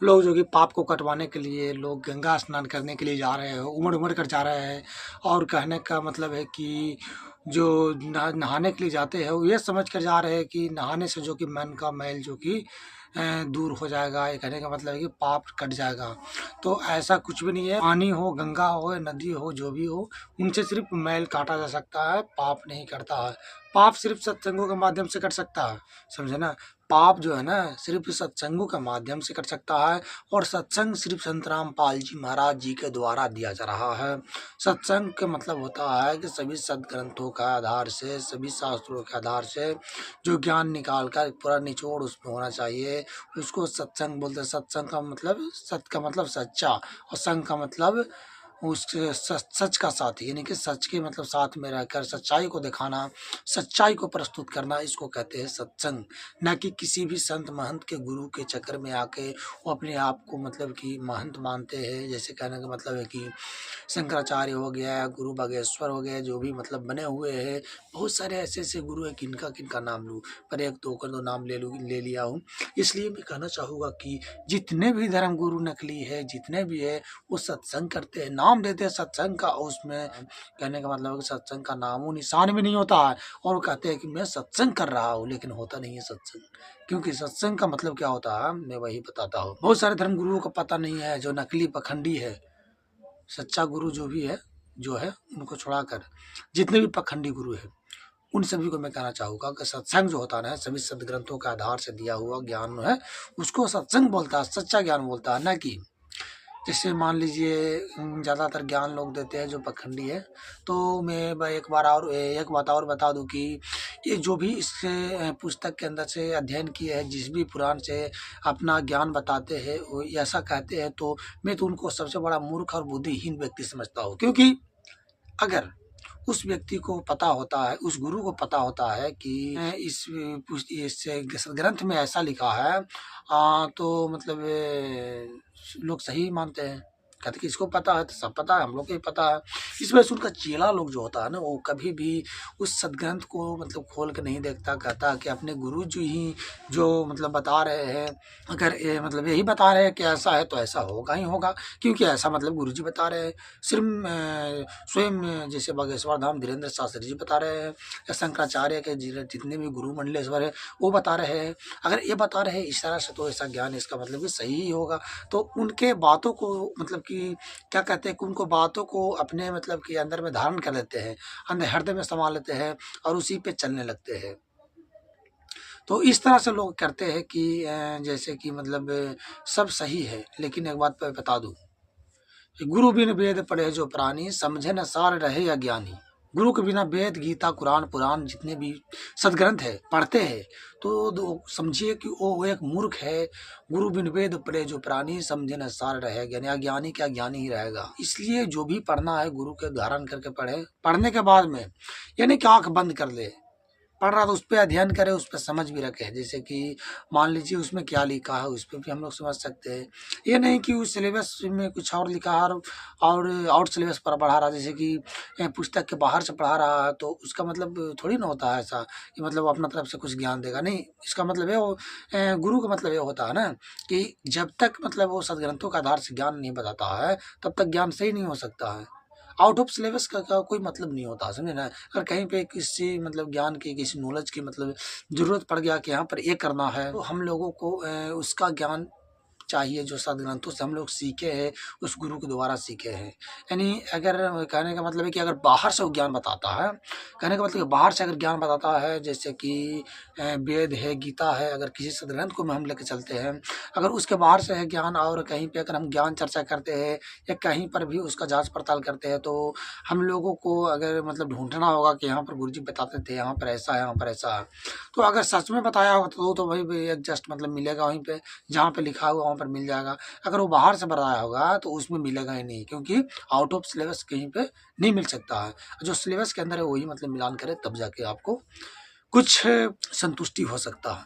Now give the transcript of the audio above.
लोग जो कि पाप को कटवाने के लिए लोग गंगा स्नान करने के लिए जा रहे हैं, उमड़-उमड़ कर जा रहे हैं। और कहने का मतलब है कि जो नहाने के लिए जाते हैं, वो ये समझ कर जा रहे हैं कि नहाने से जो कि मन का मैल जो कि दूर हो जाएगा। ये कहने का मतलब है कि पाप कट जाएगा। तो ऐसा कुछ भी नहीं है। पानी हो, गंगा हो, नदी हो, जो भी हो, उनसे सिर्फ मैल काटा जा सकता है, पाप नहीं कटता है। पाप सिर्फ सत्संगों के माध्यम से कट सकता है, समझे ना? पाप जो है ना सिर्फ सत्संगों के माध्यम से कट सकता है। और सत्संग सिर्फ संत रामपाल जी महाराज जी के द्वारा दिया जा रहा है। सत्संग का मतलब होता है कि सभी सदग्रंथों का आधार से, सभी शास्त्रों के आधार से जो ज्ञान निकाल कर पूरा निचोड़ उसमें होना चाहिए, उसको सत्संग बोलते हैं। सत्संग का मतलब, सत का मतलब सच्चा, और संग का मतलब उस सच का साथी, यानी कि सच के मतलब साथ में रहकर सच्चाई को दिखाना, सच्चाई को प्रस्तुत करना, इसको कहते हैं सत्संग। ना कि किसी भी संत महंत के गुरु के चक्कर में आके वो अपने आप को मतलब कि महंत मानते हैं। जैसे कहने का मतलब है कि शंकराचार्य हो गया, गुरु बागेश्वर हो गया, जो भी मतलब बने हुए हैं। बहुत सारे ऐसे ऐसे गुरु हैं, किनका किनका नाम लूँ, पर एक दो का तो नाम ले लिया हूँ। इसलिए मैं कहना चाहूँगा कि जितने भी धर्म गुरु नकली है, जितने भी है, वो सत्संग करते हैं, नाम देते हैं सत्संग का, और उसमें कहने का मतलब है कि सत्संग का नामो निशान भी नहीं होता है। और वो कहते हैं कि मैं सत्संग कर रहा हूँ, लेकिन होता नहीं है सत्संग। क्योंकि सत्संग का मतलब क्या होता है मैं वही बताता हूँ। बहुत सारे धर्म गुरुओं को पता नहीं है, जो नकली पखंडी है। सच्चा गुरु जो भी है, जो है, उनको छोड़ाकर जितने भी पखंडी गुरु हैं, उन सभी को मैं कहना चाहूँगा कि सत्संग जो होता है ना, सभी सदग्रंथों के आधार से दिया हुआ ज्ञान है, उसको सत्संग बोलता है, सच्चा ज्ञान बोलता है। ना कि जैसे मान लीजिए ज़्यादातर ज्ञान लोग देते हैं जो पखंडी है। तो मैं एक बात और बता दूं कि ये जो भी इस पुस्तक के अंदर से अध्ययन किए हैं, जिस भी पुराण से अपना ज्ञान बताते हैं, वो ऐसा कहते हैं, तो मैं तो उनको सबसे बड़ा मूर्ख और बुद्धिहीन व्यक्ति समझता हूँ। क्योंकि अगर उस व्यक्ति को पता होता है, उस गुरु को पता होता है कि इस ग्रंथ में ऐसा लिखा है, तो मतलब लोग सही मानते हैं। कहते कि इसको पता है तो सब पता है, हम लोग को ही पता है। इस वजह से उनका चेला लोग जो होता है ना, वो कभी भी उस सदग्रंथ को मतलब खोल के नहीं देखता। कहता कि अपने गुरु जी ही जो मतलब बता रहे हैं, अगर ये मतलब यही बता रहे हैं कि ऐसा है तो ऐसा होगा ही होगा, क्योंकि ऐसा मतलब गुरु जी बता रहे हैं। सिर्फ स्वयं जैसे बागेश्वर धाम धीरेन्द्र शास्त्री जी बता रहे हैं, या शंकराचार्य के जितने भी गुरु मंडलेश्वर है वो बता रहे हैं। अगर ये बता रहे हैं इस तरह से, तो ऐसा ज्ञान इसका मतलब कि सही ही होगा। तो उनके बातों को मतलब कि क्या कहते हैं कि उनको बातों को अपने मतलब कि अंदर में धारण कर लेते हैं, अंदर हृदय में समा लेते हैं, और उसी पे चलने लगते हैं। तो इस तरह से लोग करते हैं कि जैसे कि मतलब सब सही है। लेकिन एक बात मैं बता दूं, गुरु बिन वेद पढ़े जो प्राणी, समझे न सार रहे अज्ञानी। गुरु के बिना वेद, गीता, कुरान, पुराण जितने भी सदग्रंथ है पढ़ते हैं, तो समझिए कि वो एक मूर्ख है। गुरु बिन वेद पढ़े जो प्राणी, समझे न सार रहे ज्ञानी। अज्ञानी क्या ज्ञानी ही रहेगा। इसलिए जो भी पढ़ना है गुरु के धारण करके पढ़े। पढ़ने के बाद में यानी कि आंख बंद कर ले, पढ़ रहा तो उस पर अध्ययन करें, उस पर समझ भी रखे। जैसे कि मान लीजिए उसमें क्या लिखा है, उस पर भी हम लोग समझ सकते हैं। ये नहीं कि उस सिलेबस में कुछ और लिखा है और आउट सिलेबस पर पढ़ा रहा, जैसे कि पुस्तक के बाहर से पढ़ा रहा है, तो उसका मतलब थोड़ी ना होता है ऐसा कि मतलब अपना तरफ से कुछ ज्ञान देगा। नहीं, इसका मतलब है वो गुरु का मतलब ये होता है ना कि जब तक मतलब वो सदग्रंथों के आधार से ज्ञान नहीं बताता है, तब तक ज्ञान सही नहीं हो सकता है। आउट ऑफ सिलेबस का कोई मतलब नहीं होता, समझे ना? अगर कहीं पे किसी मतलब ज्ञान की, किसी नॉलेज की मतलब ज़रूरत पड़ गया कि यहाँ पर ये करना है, तो हम लोगों को उसका ज्ञान चाहिए जो सदग्रंथों से हम लोग सीखे हैं, उस गुरु के द्वारा सीखे हैं। यानी अगर कहने का मतलब है कि अगर बाहर से वो ज्ञान बताता है, कहने का मतलब बाहर से अगर ज्ञान बताता है, जैसे कि वेद है, गीता है, अगर किसी सदग्रंथ को हम लेकर चलते हैं, अगर उसके बाहर से है ज्ञान, और कहीं पे अगर हम ज्ञान चर्चा करते हैं या कहीं पर भी उसका जांच पड़ताल करते हैं, तो हम लोगों को अगर मतलब ढूंढना होगा कि यहाँ पर गुरु जी बताते थे यहाँ पर ऐसा है, यहाँ पर ऐसा है। तो अगर सच में बताया होगा तो भाई एक जस्ट मतलब मिलेगा वहीं पे, जहाँ पे लिखा हुआ वहाँ पर मिल जाएगा। अगर वो बाहर से बताया होगा तो उसमें मिलेगा ही नहीं, क्योंकि आउट ऑफ सिलेबस कहीं पे नहीं मिल सकता है। जो सिलेबस के अंदर है वही मतलब मिलान करे, तब जाके आपको कुछ संतुष्टि हो सकता है।